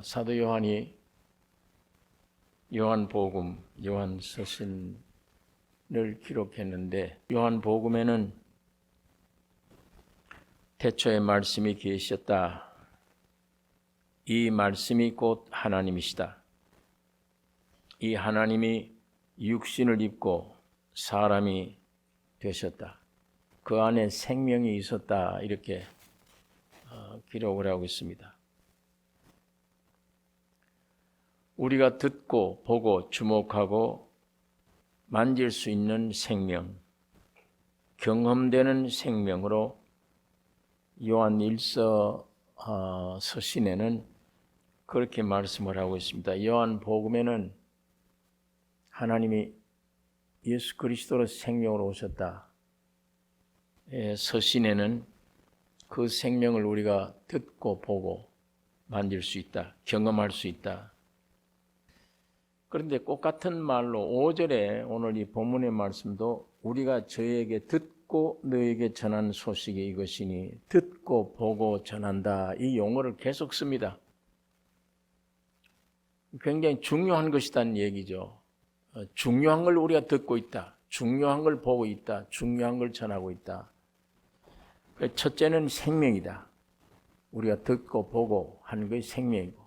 사도 요한이 요한복음, 요한서신을 기록했는데 요한복음에는 태초에 말씀이 계셨다. 이 말씀이 곧 하나님이시다. 이 하나님이 육신을 입고 사람이 되셨다. 그 안에 생명이 있었다. 이렇게 기록을 하고 있습니다. 우리가 듣고 보고 주목하고 만질 수 있는 생명, 경험되는 생명으로 요한 1서 서신에는 그렇게 말씀을 하고 있습니다. 요한 복음에는 하나님이 예수 그리스도로 생명으로 오셨다. 서신에는 그 생명을 우리가 듣고 보고 만질 수 있다. 경험할 수 있다. 그런데 똑같은 말로 5절에 오늘 이 본문의 말씀도 우리가 저에게 듣고 너에게 전한 소식이 이것이니 듣고 보고 전한다. 이 용어를 계속 씁니다. 굉장히 중요한 것이라는 얘기죠. 중요한 걸 우리가 듣고 있다. 중요한 걸 보고 있다. 중요한 걸 전하고 있다. 첫째는 생명이다. 우리가 듣고 보고 하는 것이 생명이고,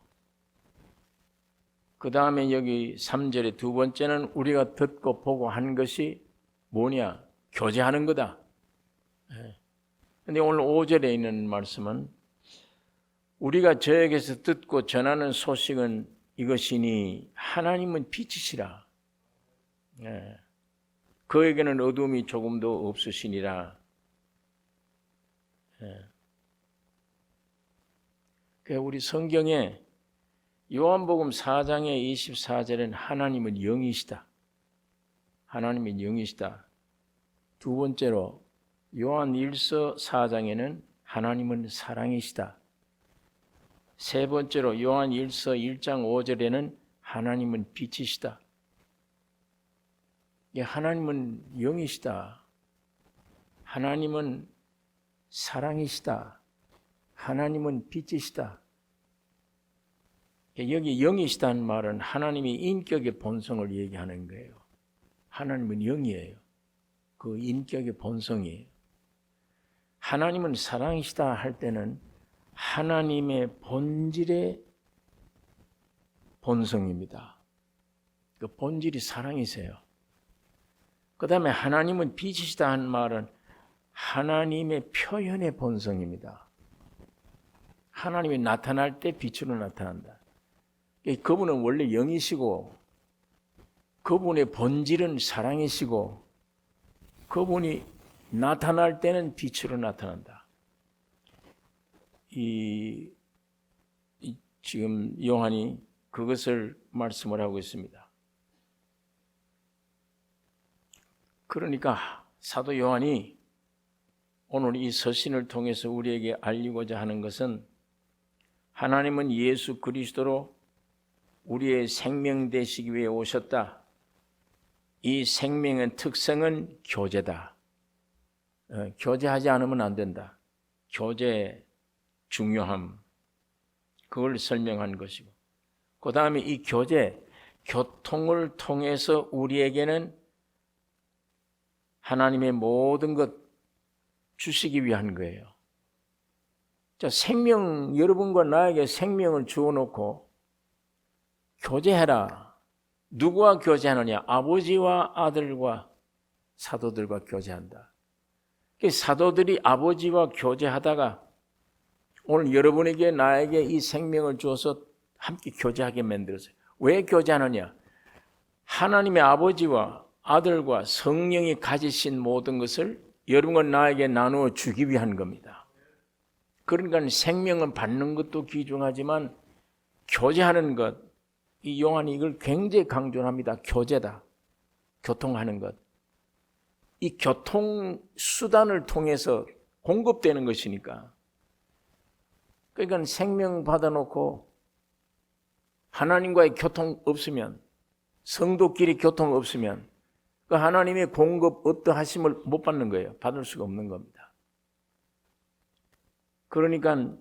그 다음에 여기 3절에 두 번째는 우리가 듣고 보고 하는 것이 뭐냐? 교제하는 거다. 그런데 오늘 5절에 있는 말씀은 우리가 저에게서 듣고 전하는 소식은 이것이니 하나님은 빛이시라. 그에게는 어둠이 조금도 없으시니라. 우리 성경에 요한복음 4장의 24절은 하나님은 영이시다. 하나님은 영이시다. 두 번째로 요한 1서 4장에는 하나님은 사랑이시다. 세 번째로 요한 1서 1장 5절에는 하나님은 빛이시다. 하나님은 영이시다. 하나님은 사랑이시다. 하나님은 빛이시다. 여기 영이시다는 말은 하나님이 인격의 본성을 얘기하는 거예요. 하나님은 영이에요. 그 인격의 본성이에요. 하나님은 사랑이시다 할 때는 하나님의 본질의 본성입니다. 그 본질이 사랑이세요. 그 다음에 하나님은 빛이시다 하는 말은 하나님의 표현의 본성입니다. 하나님이 나타날 때 빛으로 나타난다. 그분은 원래 영이시고 그분의 본질은 사랑이시고 그분이 나타날 때는 빛으로 나타난다. 지금 요한이 그것을 말씀을 하고 있습니다. 그러니까 사도 요한이 오늘 이 서신을 통해서 우리에게 알리고자 하는 것은 하나님은 예수 그리스도로 우리의 생명 되시기 위해 오셨다. 이 생명의 특성은 교제다. 교제하지 않으면 안 된다. 교제의 중요함, 그걸 설명한 것이고, 그 다음에 이 교통을 통해서 우리에게는 하나님의 모든 것 주시기 위한 거예요. 자, 생명, 여러분과 나에게 생명을 주어놓고 교제해라. 누구와 교제하느냐? 아버지와 아들과 사도들과 교제한다. 사도들이 아버지와 교제하다가 오늘 여러분에게 나에게 이 생명을 주어서 함께 교제하게 만들었어요. 왜 교제하느냐? 하나님의 아버지와 아들과 성령이 가지신 모든 것을 여러분과 나에게 나누어 주기 위한 겁니다. 그러니까 생명을 받는 것도 귀중하지만 교제하는 것, 이 요한이 이걸 굉장히 강조합니다. 교제다. 교통하는 것. 이 교통수단을 통해서 공급되는 것이니까. 그러니까 생명 받아놓고 하나님과의 교통 없으면, 성도끼리 교통 없으면 그 하나님의 공급 어떠하심을 못 받는 거예요. 받을 수가 없는 겁니다. 그러니까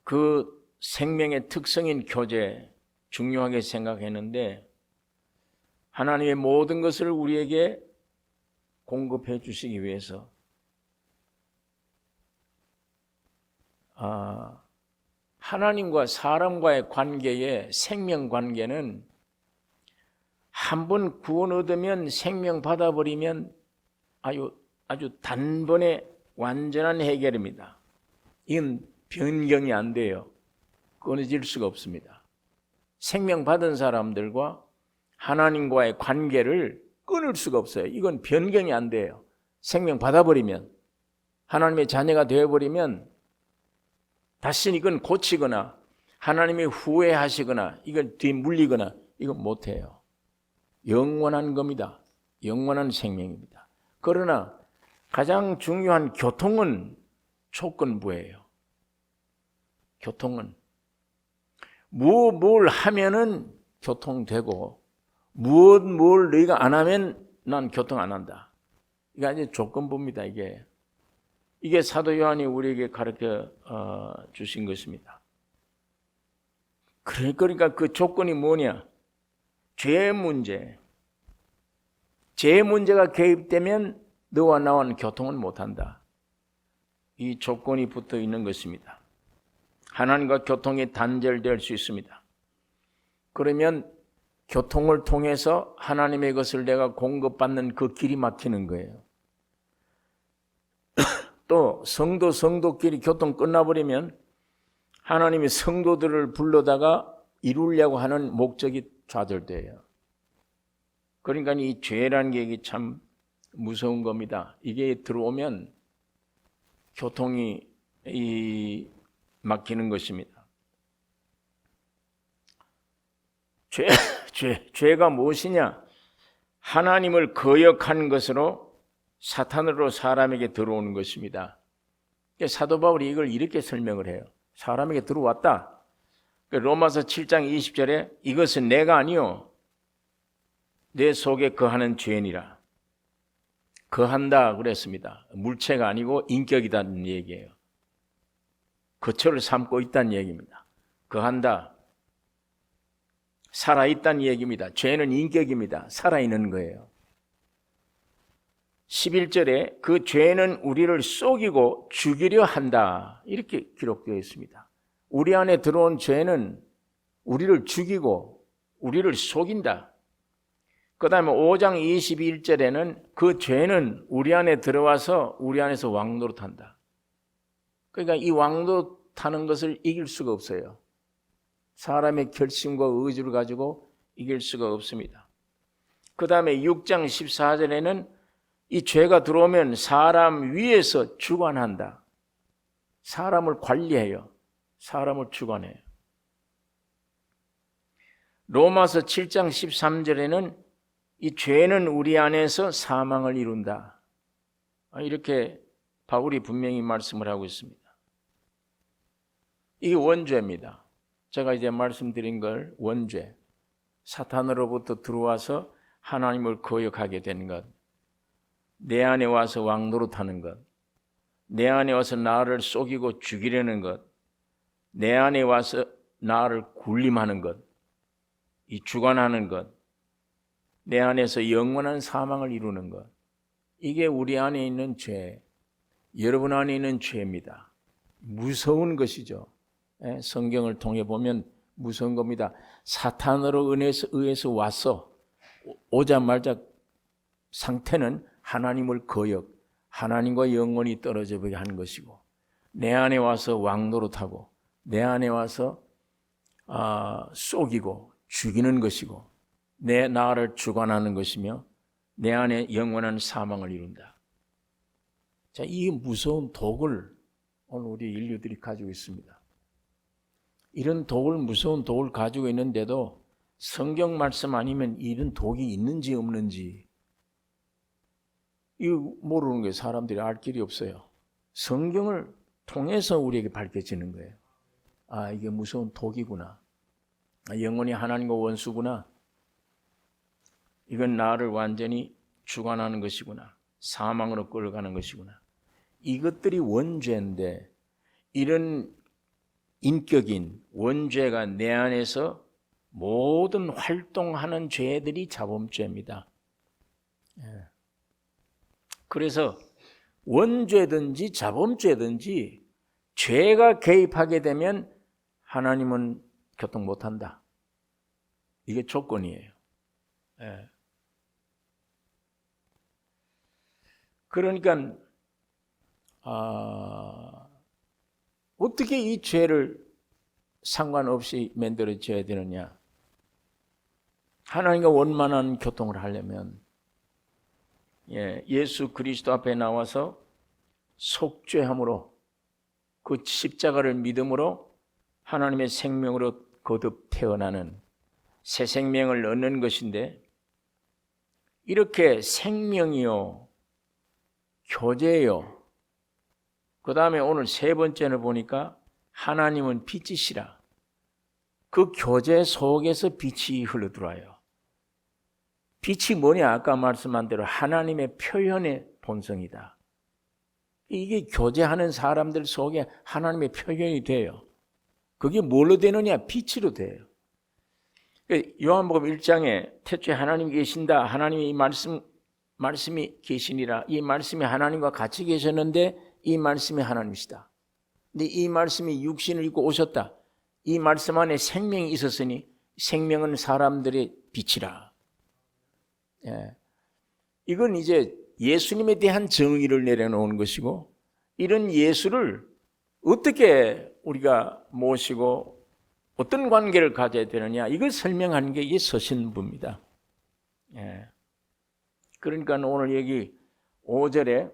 그 생명의 특성인 교제 중요하게 생각했는데 하나님의 모든 것을 우리에게 공급해 주시기 위해서 하나님과 사람과의 관계의 생명 관계는 한 번 구원 얻으면 생명 받아버리면 아주 단번에 완전한 해결입니다. 이건 변경이 안 돼요. 끊어질 수가 없습니다. 생명 받은 사람들과 하나님과의 관계를 끊을 수가 없어요. 이건 변경이 안 돼요. 생명 받아버리면, 하나님의 자녀가 되어버리면 다시는 이건 고치거나 하나님이 후회하시거나 이걸 뒤물리거나 이건 못해요. 영원한 겁니다. 영원한 생명입니다. 그러나 가장 중요한 교통은 조건부예요. 교통은 뭘 하면은 교통되고 뭘 너희가 안 하면 난 교통 안 한다. 이게 아주 조건부입니다. 이게 사도 요한이 우리에게 가르쳐 주신 것입니다. 그러니까 그 조건이 뭐냐? 죄 문제가 개입되면 너와 나와는 교통은 못한다. 이 조건이 붙어 있는 것입니다. 하나님과 교통이 단절될 수 있습니다. 그러면 교통을 통해서 하나님의 것을 내가 공급받는 그 길이 막히는 거예요. 또 성도끼리 교통 끝나버리면 하나님이 성도들을 불러다가 이루려고 하는 목적이 좌절돼요. 그러니까 이 죄라는 게 참 무서운 겁니다. 이게 들어오면 교통이 막히는 것입니다. 죄가 무엇이냐? 하나님을 거역하는 것으로 사탄으로 사람에게 들어오는 것입니다. 사도 바울이 이걸 이렇게 설명을 해요. 사람에게 들어왔다. 로마서 7장 20절에 이것은 내가 아니요 내 속에 거하는 죄니라. 거한다 그랬습니다. 물체가 아니고 인격이라는 얘기예요. 거처를 삼고 있다는 얘기입니다. 거한다. 살아있다는 얘기입니다. 죄는 인격입니다. 살아있는 거예요. 11절에 그 죄는 우리를 속이고 죽이려 한다. 이렇게 기록되어 있습니다. 우리 안에 들어온 죄는 우리를 죽이고 우리를 속인다. 그 다음에 5장 21절에는 그 죄는 우리 안에 들어와서 우리 안에서 왕노릇한다. 그러니까 이 왕노릇하는 것을 이길 수가 없어요. 사람의 결심과 의지를 가지고 이길 수가 없습니다. 그 다음에 6장 14절에는 이 죄가 들어오면 사람 위에서 주관한다. 사람을 관리해요. 사람을 주관해요. 로마서 7장 13절에는 이 죄는 우리 안에서 사망을 이룬다. 이렇게 바울이 분명히 말씀을 하고 있습니다. 이게 원죄입니다. 제가 이제 말씀드린 걸 원죄. 사탄으로부터 들어와서 하나님을 거역하게 되는 것. 내 안에 와서 왕노릇하는 것. 내 안에 와서 나를 속이고 죽이려는 것. 내 안에 와서 나를 군림하는 것. 이 주관하는 것. 내 안에서 영원한 사망을 이루는 것. 이게 우리 안에 있는 죄. 여러분 안에 있는 죄입니다. 무서운 것이죠. 성경을 통해 보면 무서운 겁니다. 사탄으로 의해서 와서 오자마자 상태는 하나님을 거역, 하나님과 영원히 떨어져 보게 하는 것이고, 내 안에 와서 왕노릇하고 내 안에 와서 속이고 죽이는 것이고, 내 나를 주관하는 것이며 내 안에 영원한 사망을 이룬다. 자, 이 무서운 독을 오늘 우리 인류들이 가지고 있습니다. 이런 무서운 독을 가지고 있는데도 성경 말씀 아니면 이런 독이 있는지 없는지 이거 모르는 거예요. 사람들이 알 길이 없어요. 성경을 통해서 우리에게 밝혀지는 거예요. 이게 무서운 독이구나. 영원히 하나님과 원수구나. 이건 나를 완전히 주관하는 것이구나. 사망으로 끌어가는 것이구나. 이것들이 원죄인데 이런 인격인 원죄가 내 안에서 모든 활동하는 죄들이 자범죄입니다. 그래서 원죄든지 자범죄든지 죄가 개입하게 되면 하나님은 교통 못한다. 이게 조건이에요. 그러니까 어떻게 이 죄를 상관없이 만들어져야 되느냐? 하나님과 원만한 교통을 하려면 예수 그리스도 앞에 나와서 속죄함으로 그 십자가를 믿음으로 하나님의 생명으로 거듭 태어나는 새 생명을 얻는 것인데, 이렇게 생명이요 교제요, 그 다음에 오늘 세 번째는 보니까 하나님은 빛이시라. 그 교제 속에서 빛이 흘러들어와요. 빛이 뭐냐? 아까 말씀한 대로 하나님의 표현의 본성이다. 이게 교제하는 사람들 속에 하나님의 표현이 돼요. 그게 뭘로 되느냐? 빛으로 돼요. 요한복음 1장에 태초에 하나님이 계신다. 하나님이 이 말씀이 계시니라. 이 말씀이 하나님과 같이 계셨는데 이 말씀이 하나님이시다. 근데 이 말씀이 육신을 입고 오셨다. 이 말씀 안에 생명이 있었으니 생명은 사람들의 빛이라. 이건 이제 예수님에 대한 정의를 내려놓은 것이고, 이런 예수를 어떻게 우리가 모시고 어떤 관계를 가져야 되느냐, 이걸 설명하는 게 이게 서신부입니다. 그러니까 오늘 여기 5절에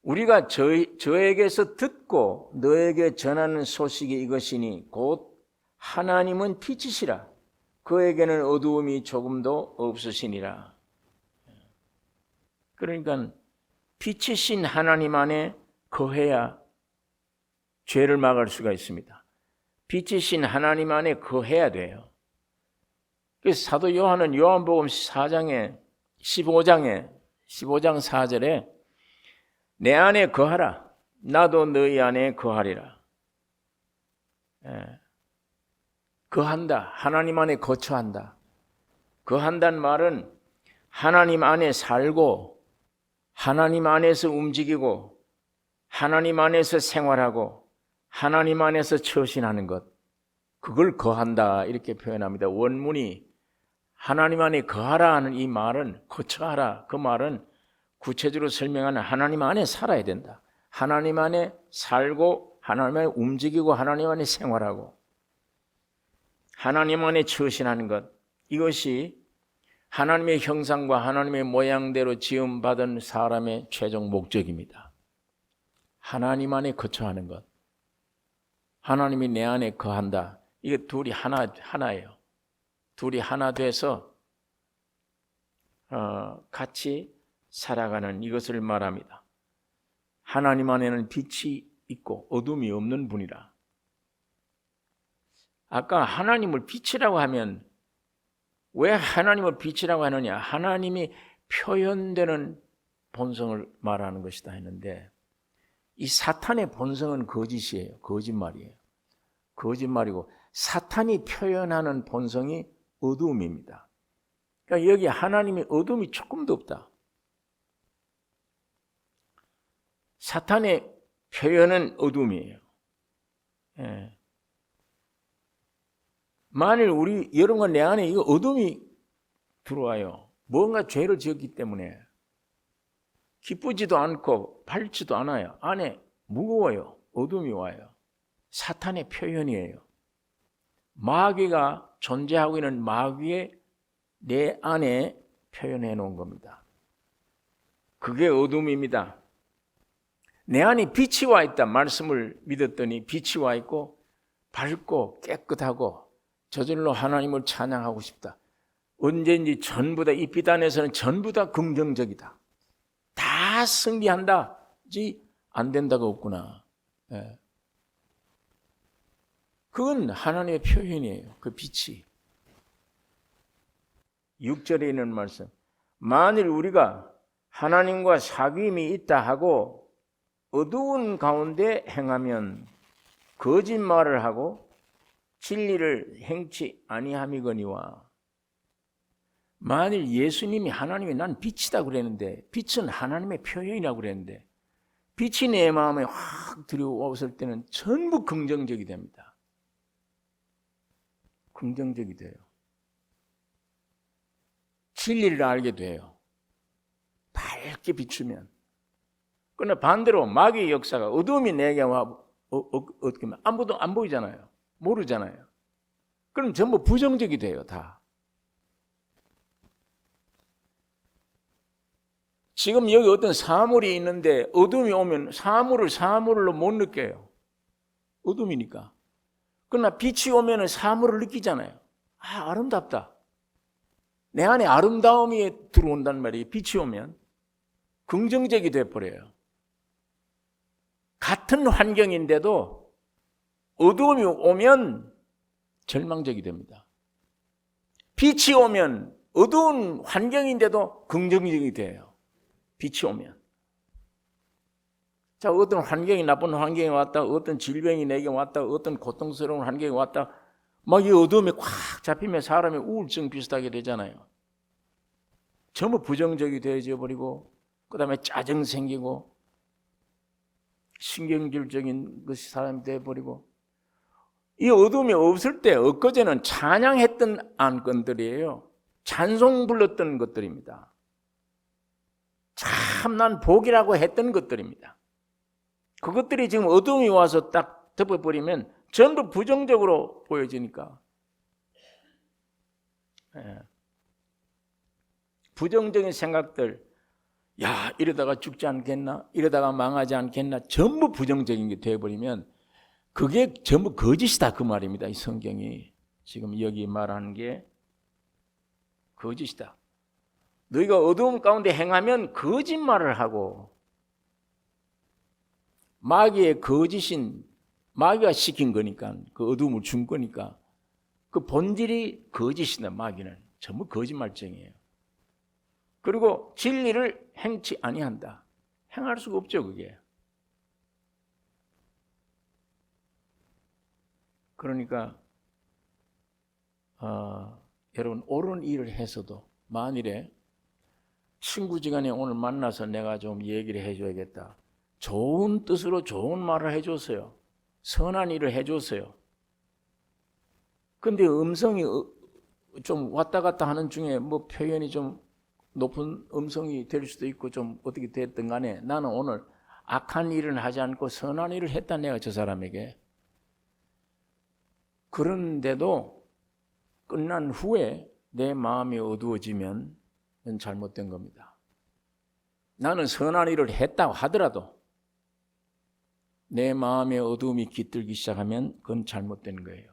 우리가 저에게서 듣고 너에게 전하는 소식이 이것이니 곧 하나님은 빛이시라. 그에게는 어두움이 조금도 없으시니라. 그러니까 빛이신 하나님 안에 거해야 죄를 막을 수가 있습니다. 빛이신 하나님 안에 거해야 돼요. 그래서 사도 요한은 요한복음 15장 4절에 내 안에 거하라. 나도 너희 안에 거하리라. 거한다. 하나님 안에 거처한다. 거한다는 말은 하나님 안에 살고 하나님 안에서 움직이고 하나님 안에서 생활하고 하나님 안에서 처신하는 것, 그걸 거한다 이렇게 표현합니다. 원문이 하나님 안에 거하라 하는 이 말은, 거처하라, 그 말은 구체적으로 설명하는 하나님 안에 살아야 된다. 하나님 안에 살고 하나님 안에 움직이고 하나님 안에 생활하고 하나님 안에 처신하는 것, 이것이 하나님의 형상과 하나님의 모양대로 지음받은 사람의 최종 목적입니다. 하나님 안에 거처하는 것, 하나님이 내 안에 거한다. 이게 둘이 하나예요. 둘이 하나 돼서 같이 살아가는 이것을 말합니다. 하나님 안에는 빛이 있고 어둠이 없는 분이라. 아까 하나님을 빛이라고 하면 왜 하나님을 빛이라고 하느냐? 하나님이 표현되는 본성을 말하는 것이다 했는데, 이 사탄의 본성은 거짓이에요. 거짓말이에요. 거짓말이고 사탄이 표현하는 본성이 어두움입니다. 그러니까 여기 하나님이 어둠이 조금도 없다. 사탄의 표현은 어둠이에요. 만일 여러분과 내 안에 이거 어둠이 들어와요. 뭔가 죄를 지었기 때문에 기쁘지도 않고 밝지도 않아요. 안에 무거워요. 어둠이 와요. 사탄의 표현이에요. 마귀가 존재하고 있는 마귀의 내 안에 표현해 놓은 겁니다. 그게 어둠입니다. 내 안에 빛이 와 있다. 말씀을 믿었더니 빛이 와 있고 밝고 깨끗하고 저절로 하나님을 찬양하고 싶다. 언제든지 전부 다, 이 빛 안에서는 전부 다 긍정적이다. 다 승리한다지 안 된다가 없구나. 그건 하나님의 표현이에요. 그 빛이. 6절에 있는 말씀, 만일 우리가 하나님과 사귐이 있다 하고 어두운 가운데 행하면 거짓말을 하고 진리를 행치 아니함이거니와. 만일 예수님이 하나님이 난 빛이다 그랬는데, 빛은 하나님의 표현이라고 그랬는데, 빛이 내 마음에 확 들어왔을 때는 전부 긍정적이 됩니다. 긍정적이 돼요. 진리를 알게 돼요. 밝게 비추면. 그러나 반대로 마귀의 역사가 어둠이 내게 와 어떻게 하면 아무도 안 보이잖아요. 모르잖아요. 그럼 전부 부정적이 돼요, 다. 지금 여기 어떤 사물이 있는데 어둠이 오면 사물로 못 느껴요. 어둠이니까. 그러나 빛이 오면 사물을 느끼잖아요. 아, 아름답다. 내 안에 아름다움이 들어온단 말이에요. 빛이 오면. 긍정적이 돼버려요. 같은 환경인데도 어두움이 오면 절망적이 됩니다. 빛이 오면 어두운 환경인데도 긍정적이 돼요. 빛이 오면. 자, 어떤 환경이 나쁜 환경이 왔다, 어떤 질병이 내게 왔다, 어떤 고통스러운 환경이 왔다, 막 이 어두움에 꽉 잡히면 사람이 우울증 비슷하게 되잖아요. 전부 부정적이 되어져 버리고, 그 다음에 짜증 생기고, 신경질적인 것이 사람이 되어버리고, 이 어두움이 없을 때 엊그제는 찬양했던 안건들이에요. 찬송 불렀던 것들입니다. 참난 복이라고 했던 것들입니다. 그것들이 지금 어둠이 와서 딱 덮어버리면 전부 부정적으로 보여지니까. 부정적인 생각들, 야, 이러다가 죽지 않겠나? 이러다가 망하지 않겠나? 전부 부정적인 게 되어버리면 그게 전부 거짓이다, 그 말입니다. 이 성경이 지금 여기 말하는 게 거짓이다. 너희가 어두움 가운데 행하면 거짓말을 하고, 마귀의 거짓인, 마귀가 시킨 거니까, 그 어두움을 준 거니까 그 본질이 거짓이다. 마귀는 전부 거짓말쟁이에요. 그리고 진리를 행치 아니한다. 행할 수가 없죠, 그게. 그러니까 여러분, 옳은 일을 해서도 만일에 친구지간에 오늘 만나서 내가 좀 얘기를 해줘야겠다, 좋은 뜻으로 좋은 말을 해줬어요. 선한 일을 해줬어요. 근데 음성이 좀 왔다 갔다 하는 중에 뭐 표현이 좀 높은 음성이 될 수도 있고 좀 어떻게 됐든 간에 나는 오늘 악한 일은 하지 않고 선한 일을 했다, 내가 저 사람에게. 그런데도 끝난 후에 내 마음이 어두워지면 그건 잘못된 겁니다. 나는 선한 일을 했다고 하더라도 내 마음의 어두움이 깃들기 시작하면 그건 잘못된 거예요.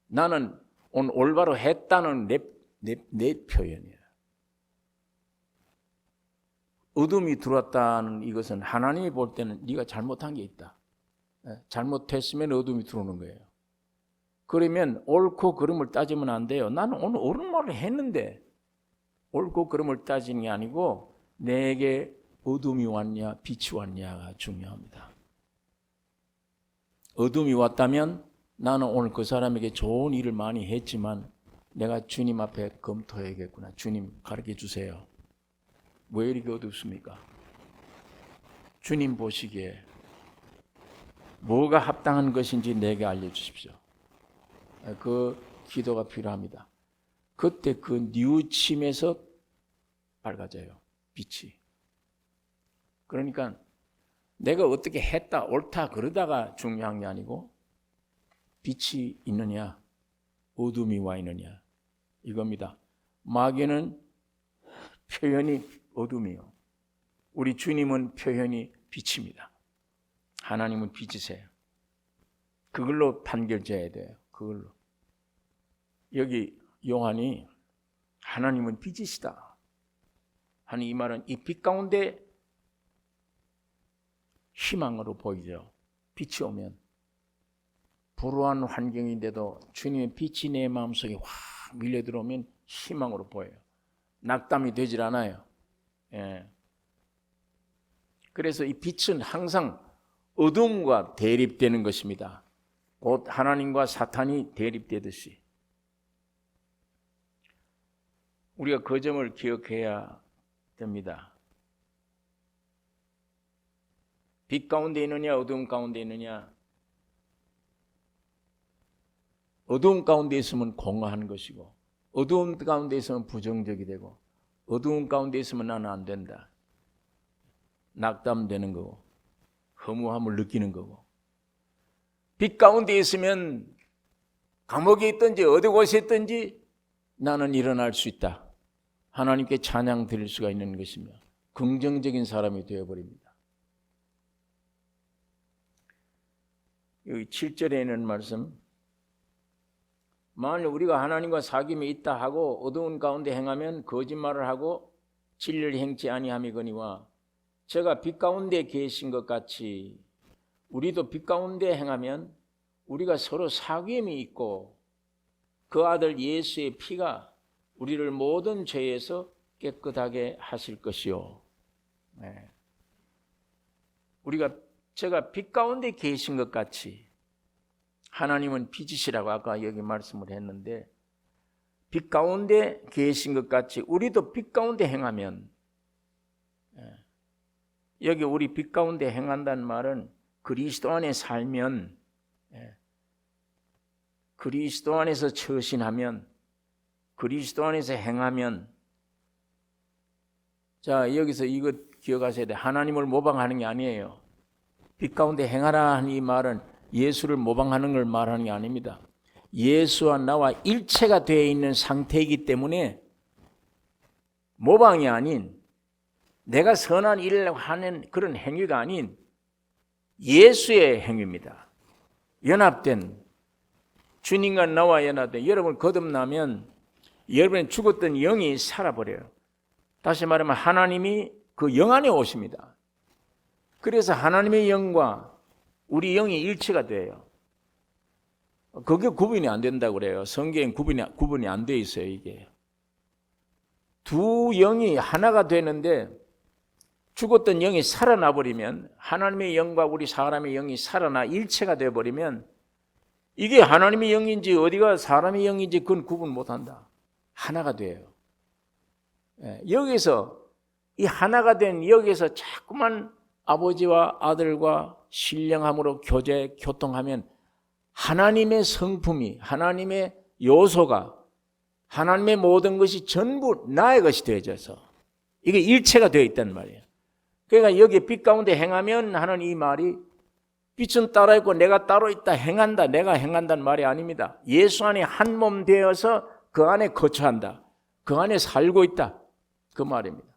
나는 오늘 올바로 했다는 내 표현이에요. 어둠이 들어왔다는 이것은 하나님이 볼 때는 네가 잘못한 게 있다. 잘못했으면 어둠이 들어오는 거예요. 그러면 옳고 그름을 따지면 안 돼요. 나는 오늘 옳은 말을 했는데 옳고 그름을 따지는 게 아니고 내게 어둠이 왔냐 빛이 왔냐가 중요합니다. 어둠이 왔다면 나는 오늘 그 사람에게 좋은 일을 많이 했지만 내가 주님 앞에 검토해야겠구나. 주님 가르쳐 주세요. 왜 이렇게 어둡습니까? 주님 보시기에 뭐가 합당한 것인지 내게 알려주십시오. 그 기도가 필요합니다. 그때 그 뉘우침에서 밝아져요, 빛이. 그러니까 내가 어떻게 했다, 옳다 그러다가 중요한 게 아니고 빛이 있느냐, 어둠이 와 있느냐, 이겁니다. 마귀는 표현이 어둠이요, 우리 주님은 표현이 빛입니다. 하나님은 빛이세요. 그걸로 판결져야 돼요. 그걸로. 여기 요한이 하나님은 빛이시다 하는 이 말은 이 빛 가운데 희망으로 보이죠. 빛이 오면 불우한 환경인데도 주님의 빛이 내 마음속에 확 밀려 들어오면 희망으로 보여요. 낙담이 되질 않아요. 그래서 이 빛은 항상 어둠과 대립되는 것입니다. 곧 하나님과 사탄이 대립되듯이 우리가 그 점을 기억해야 됩니다. 빛 가운데 있느냐 어두움 가운데 있느냐. 어두움 가운데 있으면 공허한 것이고 어두움 가운데 있으면 부정적이 되고 어두움 가운데 있으면 나는 안 된다. 낙담되는 거고 허무함을 느끼는 거고 빛 가운데 있으면 감옥에 있든지 어디 곳에 있든지 나는 일어날 수 있다. 하나님께 찬양 드릴 수가 있는 것이며 긍정적인 사람이 되어버립니다. 여기 7절에 있는 말씀, 만일 우리가 하나님과 사귐이 있다 하고 어두운 가운데 행하면 거짓말을 하고 진리를 행치 아니함이거니와 제가 빛 가운데 계신 것 같이 우리도 빛 가운데 행하면 우리가 서로 사귐이 있고 그 아들 예수의 피가 우리를 모든 죄에서 깨끗하게 하실 것이요. 네. 제가 빛 가운데 계신 것 같이, 하나님은 빛이시라고 아까 여기 말씀을 했는데 빛 가운데 계신 것 같이 우리도 빛 가운데 행하면, 여기 우리 빛 가운데 행한다는 말은 그리스도 안에 살면, 그리스도 안에서 처신하면, 그리스도 안에서 행하면, 자 여기서 이거 기억하셔야 돼. 하나님을 모방하는 게 아니에요. 빛 가운데 행하라 하는 이 말은 예수를 모방하는 걸 말하는 게 아닙니다. 예수와 나와 일체가 되어 있는 상태이기 때문에 모방이 아닌, 내가 선한 일을 하는 그런 행위가 아닌 예수의 행위입니다. 연합된, 주님과 나와 연합된, 여러분 거듭나면 여러분의 죽었던 영이 살아버려요. 다시 말하면 하나님이 그 영 안에 오십니다. 그래서 하나님의 영과 우리 영이 일치가 돼요. 그게 구분이 안 된다고 그래요. 성경엔 구분이 안 돼 있어요. 이게 두 영이 하나가 되는데 죽었던 영이 살아나 버리면, 하나님의 영과 우리 사람의 영이 살아나 일체가 돼 버리면 이게 하나님의 영인지 어디가 사람의 영인지 그건 구분 못한다. 하나가 돼요. 여기서 이 하나가 된 여기서 자꾸만 아버지와 아들과 신령함으로 교통하면 하나님의 성품이, 하나님의 요소가, 하나님의 모든 것이 전부 나의 것이 되어져서 이게 일체가 되어 있단 말이에요. 그러니까 여기 빛 가운데 행하면 하는 이 말이 빛은 따로 있고 내가 따로 있다, 행한다, 내가 행한다는 말이 아닙니다. 예수 안에 한 몸 되어서 그 안에 거처한다, 그 안에 살고 있다, 그 말입니다.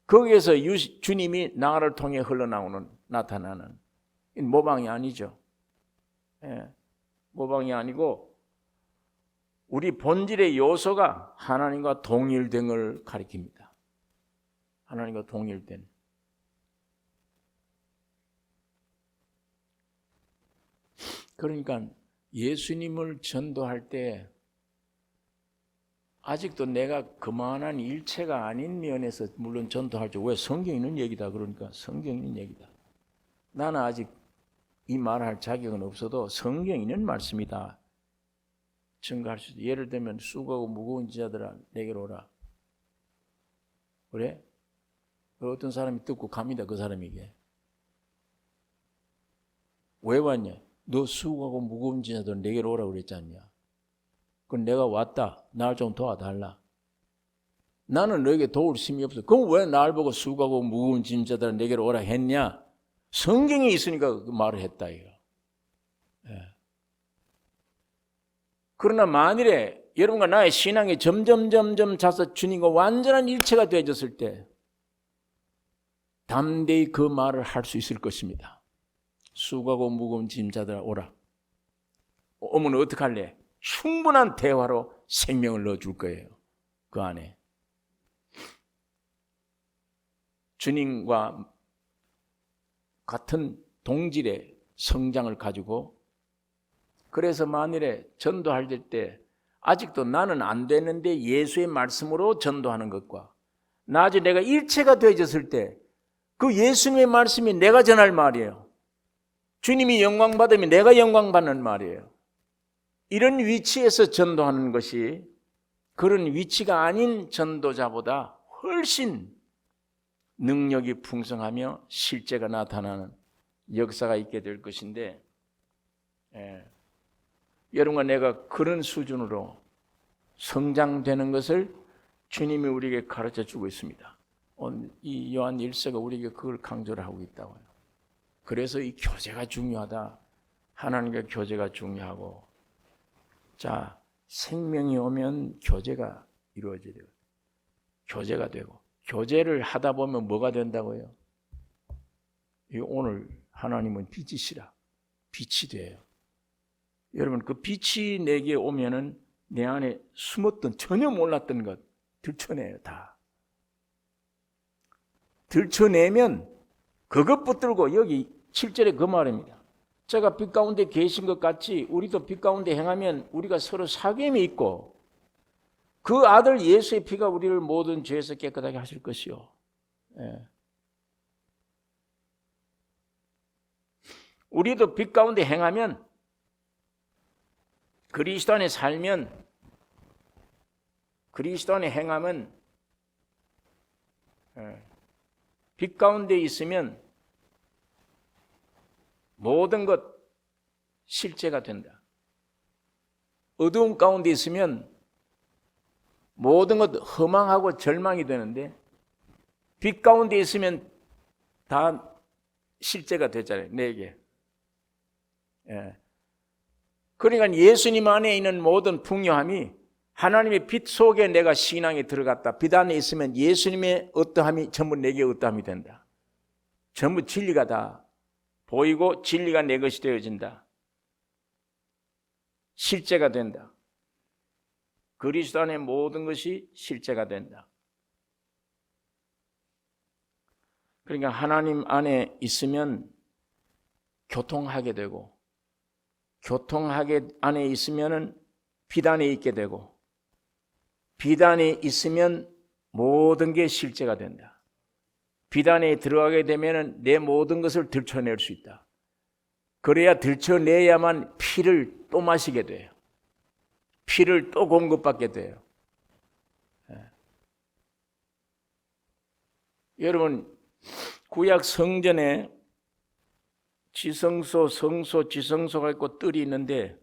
거기에서 주님이 나를 통해 흘러나오는, 나타나는 모방이 아니죠. 모방이 아니고 우리 본질의 요소가 하나님과 동일된 걸 가리킵니다. 하나님과 동일된. 그러니까 예수님을 전도할 때 아직도 내가 그만한 일체가 아닌 면에서 물론 전도할지, 왜 성경에 있는 얘기다 그러니까 성경에 있는 얘기다. 나는 아직 이 말할 자격은 없어도 성경에 있는 말씀이다 증거할 수 있다. 예를 들면 수고하고 무거운 자들아 내게로 오라. 그래? 어떤 사람이 듣고 갑니다. 그 사람에게. 왜 왔냐? 너 수고하고 무거운 자들 내게로 오라 그랬지 않냐? 그럼 내가 왔다. 날 좀 도와달라. 나는 너에게 도울 힘이 없어. 그럼 왜 날 보고 수고하고 무거운 짐자들 내게로 오라 했냐? 성경에 있으니까 그 말을 했다 이거. 그러나 만일에 여러분과 나의 신앙이 점점 자서 주님과 완전한 일체가 되어졌을 때 담대히 그 말을 할 수 있을 것입니다. 수고하고 무거운 짐자들 오라. 오면 어떻게 할래? 충분한 대화로 생명을 넣어줄 거예요. 그 안에. 주님과 같은 동질의 성장을 가지고, 그래서 만일에 전도할 때 아직도 나는 안 되는데 예수의 말씀으로 전도하는 것과 나중에 내가 일체가 되어졌을 때 그 예수님의 말씀이 내가 전할 말이에요. 주님이 영광 받으면 내가 영광 받는 말이에요. 이런 위치에서 전도하는 것이 그런 위치가 아닌 전도자보다 훨씬 능력이 풍성하며 실제가 나타나는 역사가 있게 될 것인데, 여러분과 내가 그런 수준으로 성장되는 것을 주님이 우리에게 가르쳐 주고 있습니다. 이 요한 1서가 우리에게 그걸 강조를 하고 있다고요. 그래서 이 교제가 중요하다. 하나님과 교제가 중요하고, 자, 생명이 오면 교제가 이루어져야 돼요. 교제가 되고, 교제를 하다 보면 뭐가 된다고요? 오늘 하나님은 빛이시라. 빛이 돼요. 여러분, 그 빛이 내게 오면은 내 안에 숨었던, 전혀 몰랐던 것 들춰내요. 다 들춰내면 그것 붙들고, 여기 7절에 그 말입니다. 제가 빛 가운데 계신 것 같이 우리도 빛 가운데 행하면 우리가 서로 사귐이 있고, 그 아들 예수의 피가 우리를 모든 죄에서 깨끗하게 하실 것이요. 우리도 빛 가운데 행하면, 그리스도 안에 살면, 그리스도 안에 행하면, 빛 가운데 있으면 모든 것 실제가 된다. 어두운 가운데 있으면 모든 것 허망하고 절망이 되는데, 빛 가운데 있으면 다 실제가 되잖아요, 내게. 그러니까 예수님 안에 있는 모든 풍요함이, 하나님의 빛 속에 내가 신앙에 들어갔다, 빛 안에 있으면 예수님의 어떠함이 전부 내게 어떠함이 된다. 전부 진리가 다 보이고 진리가 내 것이 되어진다. 실제가 된다. 그리스도 안에 모든 것이 실제가 된다. 그러니까 하나님 안에 있으면 교통하게 되고, 교통하게 안에 있으면은 빛 안에 있게 되고, 빛 안에 있으면 모든 게 실제가 된다. 빛 안에 들어가게 되면은 내 모든 것을 들춰낼 수 있다. 그래야 들춰내야만 피를 또 마시게 돼요. 피를 또 공급받게 돼요. 여러분, 구약 성전에 지성소, 성소, 지성소가 있고 뜰이 있는데,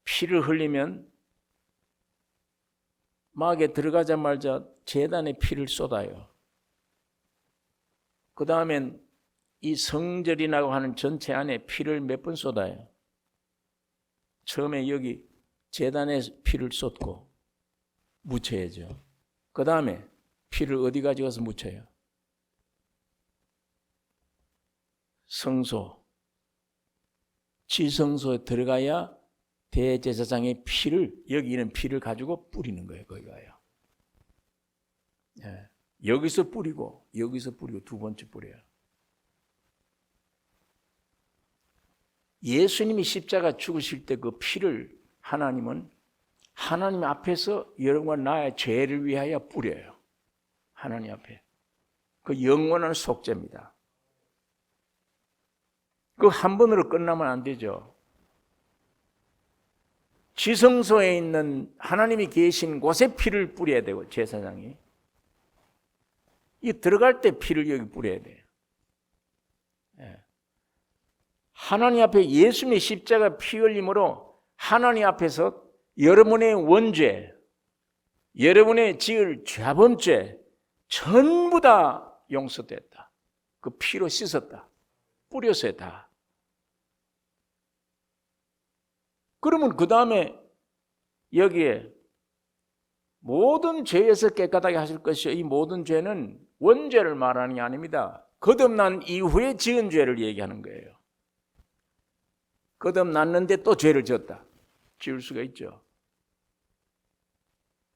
피를 흘리면 막에 들어가자마자 제단에 피를 쏟아요. 그 다음엔 이 성전이라고 하는 전체 안에 피를 몇 번 쏟아요. 처음에 여기 제단에 피를 쏟고 묻혀야죠. 그 다음에 피를 어디 가져가서 묻혀요? 성소, 지성소에 들어가야 대제사장의 피를, 여기 있는 피를 가지고 뿌리는 거예요. 거기 가요. 여기서 뿌리고 여기서 뿌리고 두 번째 뿌려요. 예수님이 십자가 죽으실 때 그 피를 하나님은 하나님 앞에서 여러분과 나의 죄를 위하여 뿌려요. 하나님 앞에. 그 영원한 속죄입니다. 그 한 번으로 끝나면 안 되죠. 지성소에 있는 하나님이 계신 곳에 피를 뿌려야 되고, 제사장이 이 들어갈 때 피를 여기 뿌려야 돼요. 하나님 앞에 예수님의 십자가 피 흘림으로 하나님 앞에서 여러분의 원죄, 여러분의 지을 죄범죄 전부 다 용서됐다. 그 피로 씻었다. 뿌렸어요, 다. 그러면 그 다음에 여기에 모든 죄에서 깨끗하게 하실 것이요. 이 모든 죄는 원죄를 말하는 게 아닙니다. 거듭난 이후에 지은 죄를 얘기하는 거예요. 거듭났는데 또 죄를 지었다. 지을 수가 있죠.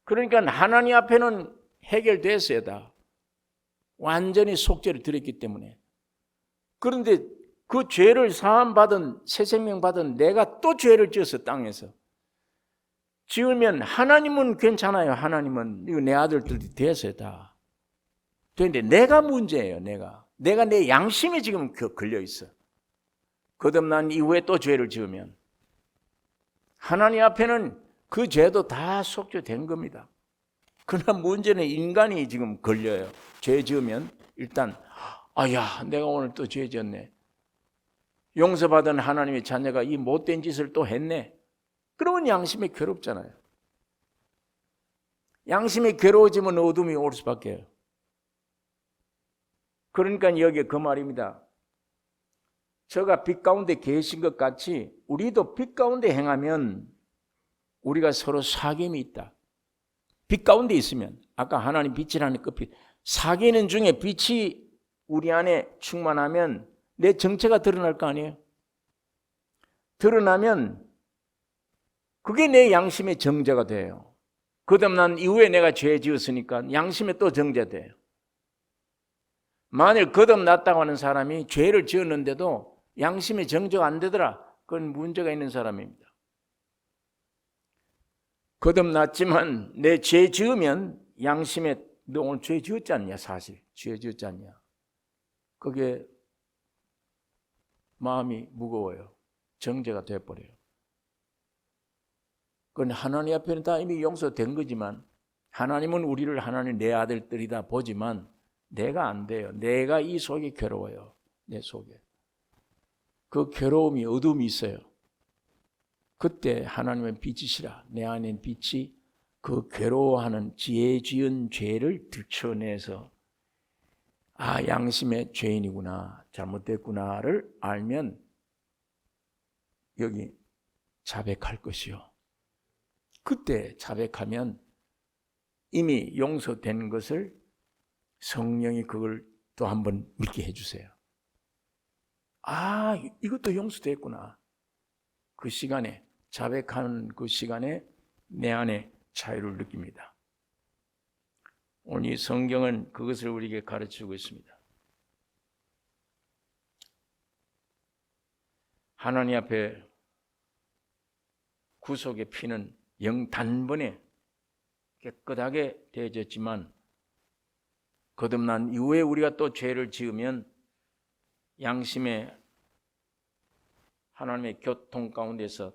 그러니까 하나님 앞에는 해결됐어요, 다. 완전히 속죄를 드렸기 때문에. 그런데 그 죄를 사함받은, 새 생명 받은 내가 또 죄를 지었어, 땅에서. 지으면 하나님은 괜찮아요. 하나님은 이거 내 아들들이 됐어요, 다. 그런데 내가 문제예요, 내가 내 양심에 지금 걸려 있어. 거듭난 이후에 또 죄를 지으면 하나님 앞에는 그 죄도 다 속죄된 겁니다. 그러나 문제는 인간이 지금 걸려요. 죄 지으면 일단 아야 내가 오늘 또 죄 지었네. 용서받은 하나님의 자녀가 이 못된 짓을 또 했네. 그러면 양심이 괴롭잖아요. 양심이 괴로워지면 어둠이 올 수밖에 해요. 그러니까 여기에 그 말입니다. 저가 빛 가운데 계신 것 같이 우리도 빛 가운데 행하면 우리가 서로 사귐이 있다. 빛 가운데 있으면 아까 하나님 빛이라는 그 빛, 사귀는 중에 빛이 우리 안에 충만하면 내 정체가 드러날 거 아니에요. 드러나면 그게 내 양심의 정죄가 돼요. 거듭난 이후에 내가 죄 지었으니까 양심에 또 정죄돼요. 만일 거듭났다고 하는 사람이 죄를 지었는데도 양심의 정죄가 안 되더라, 그건 문제가 있는 사람입니다. 거듭났지만 내 죄 지으면 양심에 너 오늘 죄 지었지 않냐, 사실 죄 지었지 않냐, 그게 마음이 무거워요. 정죄가 돼버려요. 그건 하나님 앞에는 다 이미 용서된 거지만 하나님은 우리를 하나님 내 아들들이다 보지만 내가 안 돼요. 내가 이 속에 괴로워요. 내 속에 그 괴로움이, 어둠이 있어요. 그때 하나님은 빛이시라, 내 안엔 빛이 그 괴로워하는 지혜 지은 죄를 들춰내서 아, 양심의 죄인이구나, 잘못됐구나를 알면 여기 자백할 것이요. 그때 자백하면 이미 용서된 것을 성령이 그걸 또 한번 믿게 해주세요. 아, 이것도 용서됐구나. 그 시간에, 자백하는 그 시간에 내 안에 자유를 느낍니다. 오늘 이 성경은 그것을 우리에게 가르치고 있습니다. 하나님 앞에 구속의 피는 영단번에 깨끗하게 되어졌지만 거듭난 이후에 우리가 또 죄를 지으면 양심의 하나님의 교통 가운데서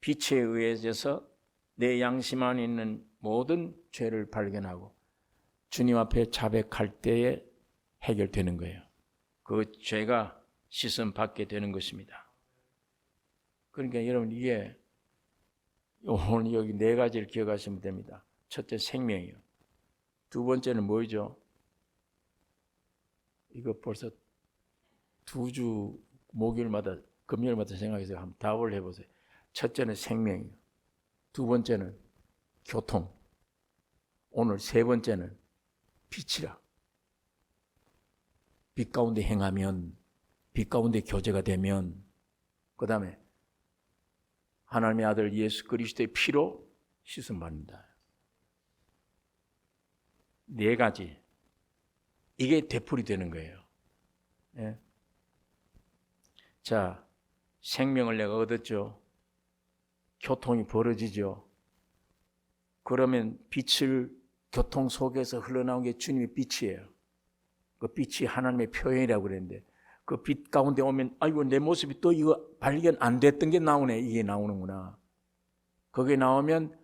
빛에 의해져서 내 양심 안에 있는 모든 죄를 발견하고 주님 앞에 자백할 때에 해결되는 거예요. 그 죄가 씻음 받게 되는 것입니다. 그러니까 여러분, 이게 오늘 여기 네 가지를 기억하시면 됩니다. 첫째, 생명이요. 두 번째는 뭐죠? 이거 벌써 2주 목요일마다, 금요일마다 생각해서 한번 답을 해보세요. 첫째는 생명이요. 두 번째는 교통. 오늘 세 번째는 빛이라. 빛 가운데 행하면, 빛 가운데 교제가 되면, 그 다음에 하나님의 아들 예수 그리스도의 피로 씻음 받는다. 네 가지. 이게 되풀이 되는 거예요. 네. 자, 생명을 내가 얻었죠. 교통이 벌어지죠. 그러면 빛을, 교통 속에서 흘러나온 게 주님의 빛이에요. 그 빛이 하나님의 표현이라고 그랬는데 그 빛 가운데 오면 아이고, 내 모습이 또 이거 발견 안 됐던 게 나오네. 이게 나오는구나. 그게 나오면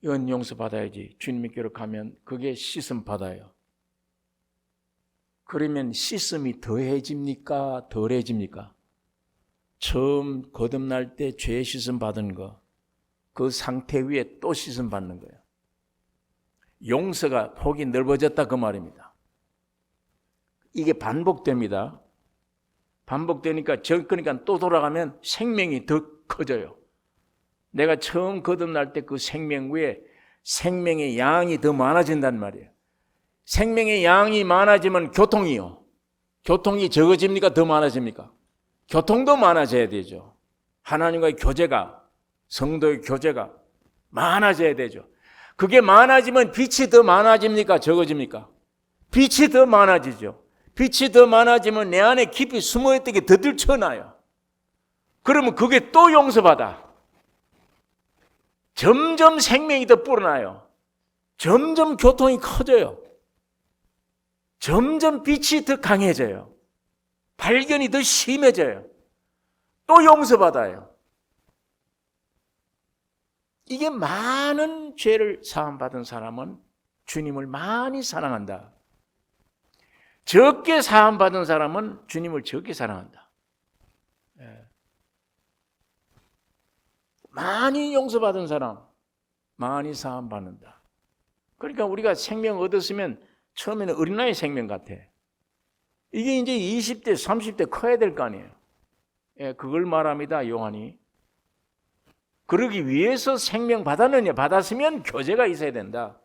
이건 용서 받아야지. 주님께로 가면 그게 씻음 받아요. 그러면 씻음이 더해집니까? 덜해집니까? 처음 거듭날 때 죄 씻음 받은 거, 그 상태 위에 또 씻음 받는 거예요. 용서가 폭이 넓어졌다, 그 말입니다. 이게 반복됩니다. 반복되니까, 그러니까 또 돌아가면 생명이 더 커져요. 내가 처음 거듭날 때 그 생명 위에 생명의 양이 더 많아진단 말이에요. 생명의 양이 많아지면 교통이요. 교통이 적어집니까? 더 많아집니까? 교통도 많아져야 되죠. 하나님과의 교제가, 성도의 교제가 많아져야 되죠. 그게 많아지면 빛이 더 많아집니까? 적어집니까? 빛이 더 많아지죠. 빛이 더 많아지면 내 안에 깊이 숨어있던 게 더 들춰나요. 그러면 그게 또 용서받아. 점점 생명이 더 불어나요. 점점 교통이 커져요. 점점 빛이 더 강해져요. 발견이 더 심해져요. 또 용서받아요. 이게 많은 죄를 사함받은 사람은 주님을 많이 사랑한다. 적게 사함받은 사람은 주님을 적게 사랑한다. 많이 용서받은 사람, 많이 사함받는다. 그러니까 우리가 생명 얻었으면 처음에는 어린아이 생명 같아. 이게 이제 20대, 30대 커야 될 거 아니에요. 그걸 말합니다, 요한이. 그러기 위해서 생명 받았느냐? 받았으면 교제가 있어야 된다.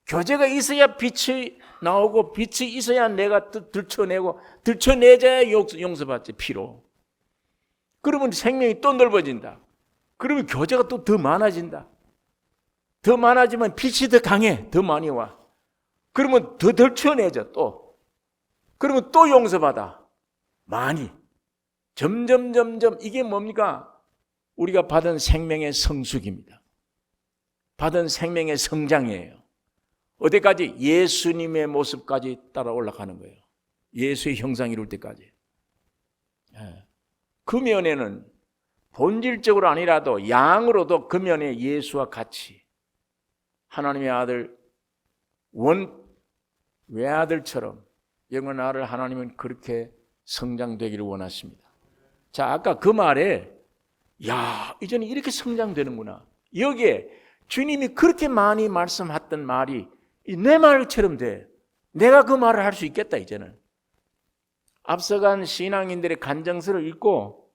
교제가 있어야 빛이 나오고 빛이 있어야 내가 들춰내고 들춰내자야 용서받지, 피로. 그러면 생명이 또 넓어진다. 그러면 교제가 또 더 많아진다. 더 많아지면 빛이 더 강해. 더 많이 와. 그러면 더 들춰내죠, 또. 그러면 또 용서받아. 많이. 점점 이게 뭡니까? 우리가 받은 생명의 성숙입니다. 받은 생명의 성장이에요. 어디까지? 예수님의 모습까지 따라 올라가는 거예요. 예수의 형상 이룰 때까지. 그 면에는 본질적으로 아니라도 양으로도 그 면에 예수와 같이 하나님의 아들 외아들처럼 영원 아들 하나님은 그렇게 성장되기를 원하십니다. 자, 아까 그 말에 이제는 이렇게 성장되는구나. 여기에 주님이 그렇게 많이 말씀했던 말이 내 말처럼 돼. 내가 그 말을 할 수 있겠다, 이제는. 앞서간 신앙인들의 간증서를 읽고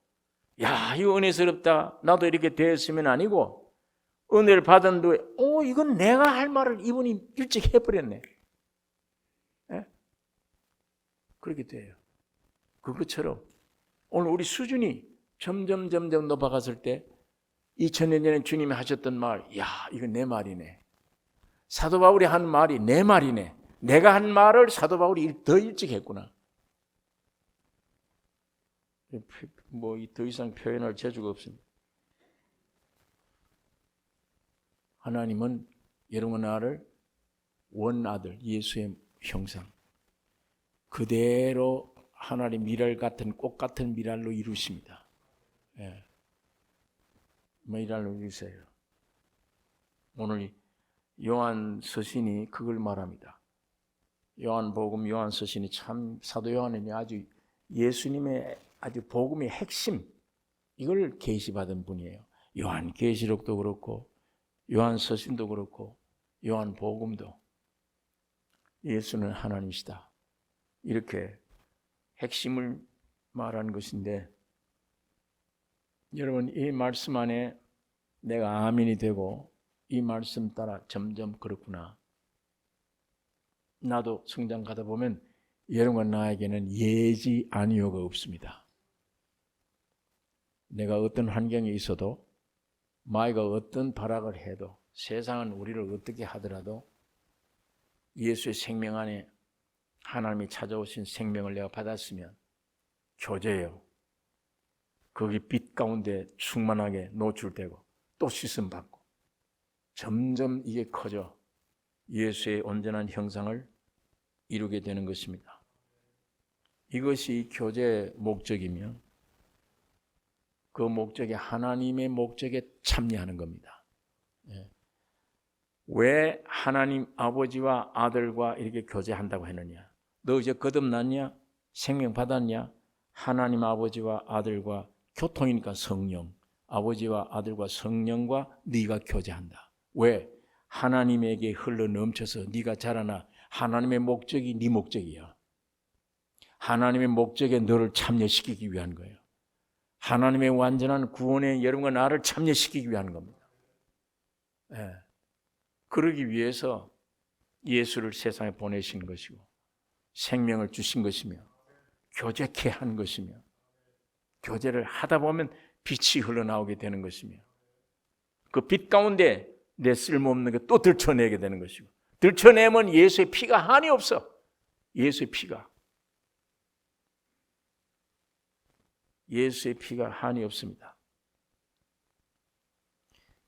이거 은혜스럽다. 나도 이렇게 되었으면 아니고 은혜를 받은 뒤에 이건 내가 할 말을 이분이 일찍 해버렸네. 그렇게 돼요. 그것처럼 오늘 우리 수준이 점점 높아갔을 때 2000년 전에 주님이 하셨던 말, 이건 내 말이네. 사도 바울이 한 말이 내 말이네. 내가 한 말을 사도 바울이 더 일찍 했구나. 더 이상 표현할 재주가 없습니다. 하나님은 여러분 나를 원아들 예수의 형상 그대로 하나님 미랄 같은 꽃 같은 미랄로 이루십니다. 미랄로 이루세요. 오늘 요한 서신이 그걸 말합니다. 요한복음 요한 서신이 참 사도 요한이 아주 예수님의 아주 복음의 핵심 이걸 계시받은 분이에요. 요한 계시록도 그렇고 요한 서신도 그렇고 요한 복음도 예수는 하나님이시다. 이렇게 핵심을 말하는 것인데 여러분 이 말씀 안에 내가 아멘이 되고 이 말씀 따라 점점 그렇구나. 나도 성장 가다 보면 여러분과 나에게는 예지 아니오가 없습니다. 내가 어떤 환경에 있어도 마이가 어떤 발악을 해도 세상은 우리를 어떻게 하더라도 예수의 생명 안에 하나님이 찾아오신 생명을 내가 받았으면 교제예요. 거기 빛 가운데 충만하게 노출되고 또 씻음받고 점점 이게 커져 예수의 온전한 형상을 이루게 되는 것입니다. 이것이 교제의 목적이며 그 목적이 하나님의 목적에 참여하는 겁니다. 왜 하나님 아버지와 아들과 이렇게 교제한다고 했느냐? 너 이제 거듭났냐? 생명 받았냐? 하나님 아버지와 아들과 교통이니까 성령, 아버지와 아들과 성령과 네가 교제한다. 왜? 하나님에게 흘러 넘쳐서 네가 자라나 하나님의 목적이 네 목적이야. 하나님의 목적에 너를 참여시키기 위한 거예요. 하나님의 완전한 구원에 여러분과 나를 참여시키기 위한 겁니다. 그러기 위해서 예수를 세상에 보내신 것이고 생명을 주신 것이며 교제케 한 것이며 교제를 하다 보면 빛이 흘러나오게 되는 것이며 그 빛 가운데 내 쓸모없는 게 또 들춰내게 되는 것이고 들춰내면 예수의 피가 한이 없어. 예수의 피가 한이 없습니다.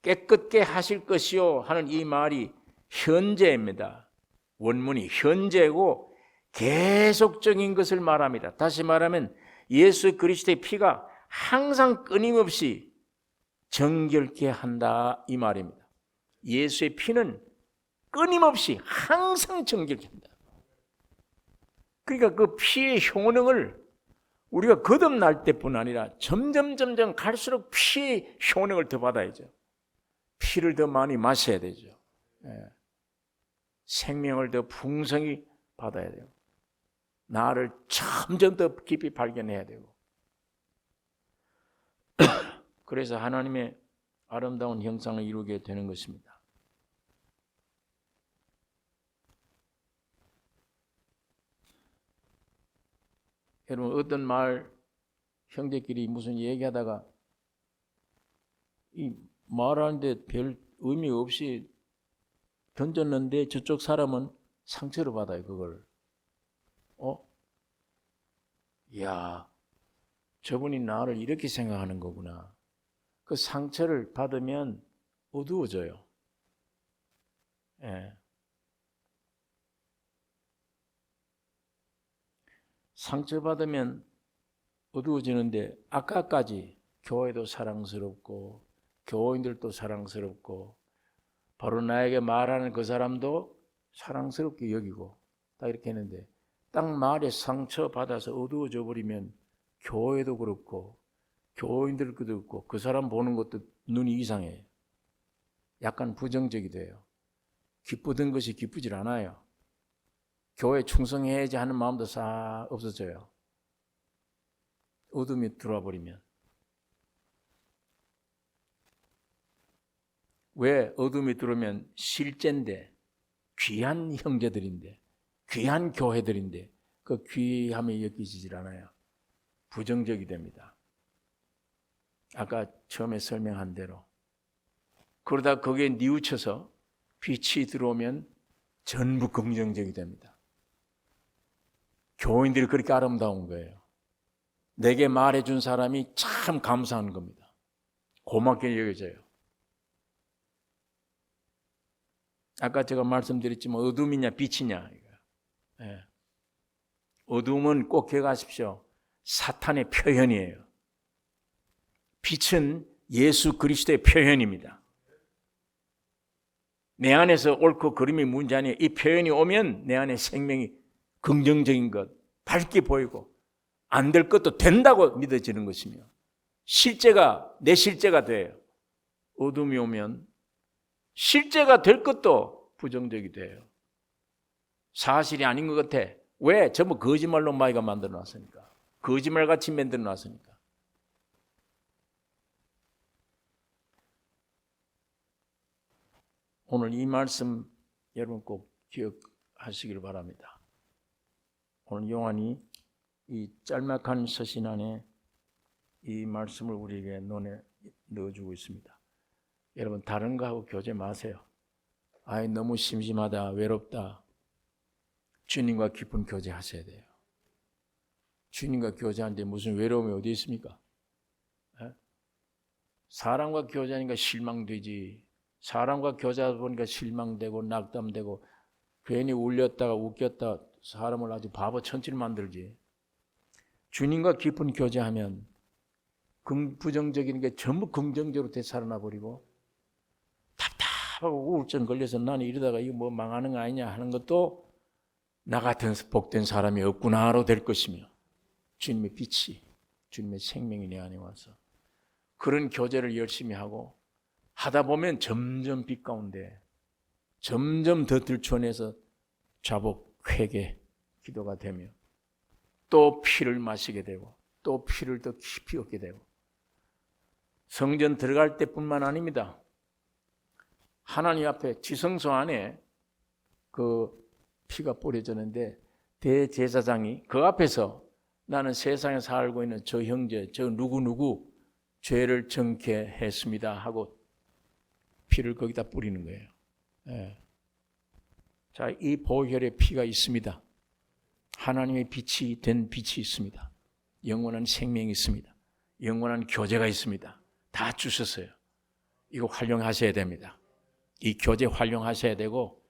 깨끗게 하실 것이요 하는 이 말이 현재입니다. 원문이 현재고 계속적인 것을 말합니다. 다시 말하면 예수 그리스도의 피가 항상 끊임없이 정결케 한다 이 말입니다. 예수의 피는 끊임없이 항상 정결케 한다. 그러니까 그 피의 효능을 우리가 거듭날 때뿐 아니라 점점 갈수록 피의 효능을 더 받아야죠. 피를 더 많이 마셔야 되죠. 생명을 더 풍성히 받아야 돼요. 나를 점점 더 깊이 발견해야 되고. 그래서 하나님의 아름다운 형상을 이루게 되는 것입니다. 여러분, 어떤 마을 형제끼리 무슨 얘기하다가 이 말하는데 별 의미 없이 던졌는데 저쪽 사람은 상처를 받아요, 그걸. 이야, 저분이 나를 이렇게 생각하는 거구나. 그 상처를 받으면 어두워져요. 예. 상처받으면 어두워지는데 아까까지 교회도 사랑스럽고 교인들도 사랑스럽고 바로 나에게 말하는 그 사람도 사랑스럽게 여기고 딱 이렇게 했는데 딱 말에 상처받아서 어두워져 버리면 교회도 그렇고 교인들도 그렇고 그 사람 보는 것도 눈이 이상해요. 약간 부정적이 돼요. 기쁘던 것이 기쁘질 않아요. 교회 충성해야지 하는 마음도 싹 없어져요. 어둠이 들어와 버리면. 왜 어둠이 들어오면 실제인데 귀한 형제들인데 귀한 교회들인데 그 귀함이 여기지질 않아요. 부정적이 됩니다. 아까 처음에 설명한 대로. 그러다 거기에 뉘우쳐서 빛이 들어오면 전부 긍정적이 됩니다. 교인들이 그렇게 아름다운 거예요. 내게 말해준 사람이 참 감사한 겁니다. 고맙게 여겨져요. 아까 제가 말씀드렸지만 어둠이냐 빛이냐. 예. 어둠은 꼭 기억하십시오. 사탄의 표현이에요. 빛은 예수 그리스도의 표현입니다. 내 안에서 옳고 그름이 문제 아니에요. 이 표현이 오면 내 안에 생명이 긍정적인 것, 밝게 보이고 안 될 것도 된다고 믿어지는 것이며 실제가 내 실제가 돼요. 어둠이 오면 실제가 될 것도 부정적이 돼요. 사실이 아닌 것 같아. 왜? 전부 거짓말로 마이가 만들어 놨으니까. 거짓말같이 만들어 놨으니까. 오늘 이 말씀 여러분 꼭 기억하시길 바랍니다. 오늘 요한이 이 짤막한 서신 안에 이 말씀을 우리에게 논에 넣어주고 있습니다. 여러분 다른 거하고 교제 마세요. 아이 너무 심심하다, 외롭다. 주님과 깊은 교제하셔야 돼요. 주님과 교제하는데 무슨 외로움이 어디 있습니까? 에? 사람과 교제하니까 실망되지. 사람과 교제하다 보니까 실망되고 낙담되고 괜히 울렸다가 웃겼다 사람을 아주 바보 천치를 만들지. 주님과 깊은 교제하면 부정적인 게 전부 긍정적으로 되살아나 버리고 답답하고 우울증 걸려서 나는 이러다가 이거 뭐 망하는 거 아니냐 하는 것도 나 같은 복된 사람이 없구나로 될 것이며 주님의 빛이 주님의 생명이 내 안에 와서 그런 교제를 열심히 하고 하다 보면 점점 빛 가운데 점점 더 들춰내서 자복, 회개, 기도가 되며 또 피를 마시게 되고 또 피를 더 깊이 얻게 되고 성전 들어갈 때뿐만 아닙니다. 하나님 앞에 지성소 안에 그 피가 뿌려졌는데 대제사장이 그 앞에서 나는 세상에 살고 있는 저 형제, 저 누구누구 죄를 정케 했습니다 하고 피를 거기다 뿌리는 거예요. 예. 자, 이 보혈의 피가 있습니다. 하나님의 빛이 된 빛이 있습니다. 영원한 생명이 있습니다. 영원한 교제가 있습니다. 다 주셨어요. 이거 활용하셔야 됩니다. 이 교제 활용하셔야 되고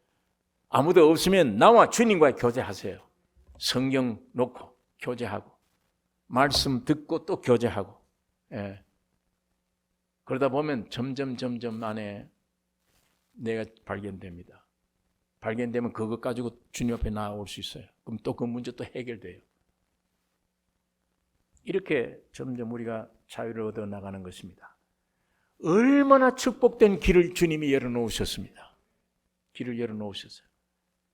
아무도 없으면 나와 주님과의 교제하세요. 성경 놓고 교제하고 말씀 듣고 또 교제하고 그러다 보면 점점 안에 내가 발견됩니다. 발견되면 그것 가지고 주님 앞에 나아올 수 있어요. 그럼 또 그 문제 또 해결돼요. 이렇게 점점 우리가 자유를 얻어 나가는 것입니다. 얼마나 축복된 길을 주님이 열어놓으셨습니다. 길을 열어놓으셨어요.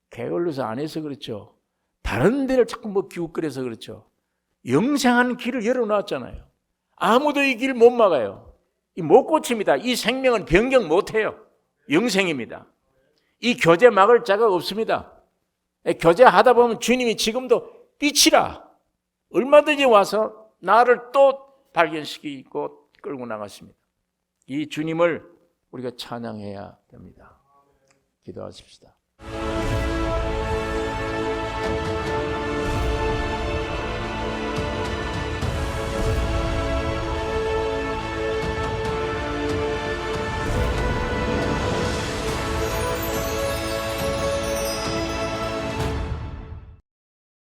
게을러서 안 해서 그렇죠. 다른 데를 자꾸 뭐 기웃거려서 그렇죠. 영생한 길을 열어놨잖아요. 아무도 이 길 못 막아요. 못 고칩니다. 이 생명은 변경 못해요. 영생입니다. 이 교제 막을 자가 없습니다. 교제하다 보면 주님이 지금도 빛이라 얼마든지 와서 나를 또 발견시키고 끌고 나갔습니다. 이 주님을 우리가 찬양해야 됩니다. 기도하십시다.